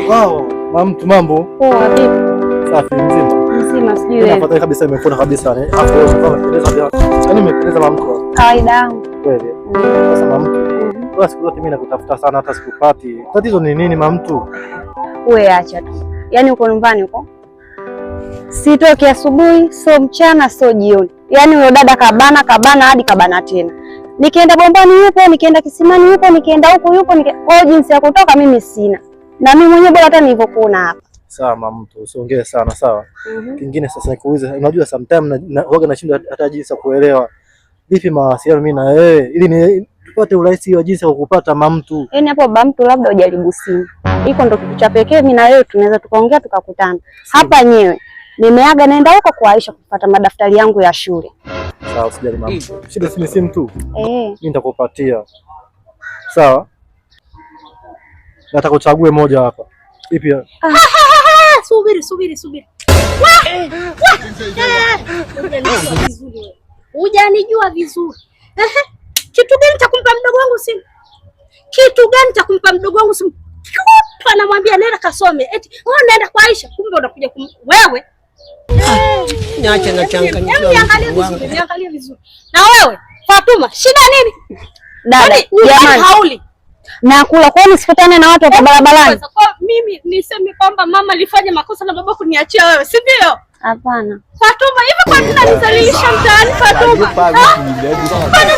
Wow, mamtu mambo. Poa vipi? Safi mzima. Mzima sijui wewe. Napata kabisa imefuna kabisa ni. Hapo unapendeza vya. Yaani umependeza mamtu. Kawaida yangu. Kweli. Sasa mamtu. Kwa siku zote mimi nakutafuta sana hata sikupati. Tatizo ni nini mamtu? Wewe acha tu. Yaani uko nyumbani huko? Sitoki asubuhi, so mchana, so jioni. Yaani huyo dada kabana hadi kabana tena. Nikienda bombani yupo, nikienda kisimani yupo, nikienda huko yupo, kwa jinsi ya kutoka mimi sina. Na mimi mwenyewe bora hata nilivyokuona hapa. Sawa mamtu, usiongee sana sawa. Kingine sasa nikuulize, unajua sometimes huaga nashindwa hata jinsi ya kuelewa. Vipi mawasiliano mimi na wewe ili ni tupate urahisi wa jinsi ya kukupata mamtu. Yaani hapo baba mtu labda hujaribu simu. Iko ndo kitu cha pekee mimi na wewe tunaweza tukaongea tukakutana. Hapa nyewe nimeaga naenda huko kwa Aisha kupata madaftari yangu ya shule. Sawa, usijali mama. Shida si simu tu. Mimi nitakupatia. Sawa? Nataka uchague moja hapa. Ipi? Subiri. Hujanijua vizuri. Kitu gani cha kumpa mdogo wangu simu? Anamwambia nenda kasome. Eti wewe unaenda kwa Aisha, kumbe unakuja wewe. Niache na changanya. Niangalie vizuri. Na wewe, Fatuma, shida nini? Dada, jamani. Hauli. Na kula kwani usikutane na watu wa barabarani. Kwa mimi niseme kwamba mama alifanya makosa na baba kuniachia wewe, si ndio? Hapana. Fatuma, hivi kwa nini unanizalilisha mtaani Fatuma? Kwa nini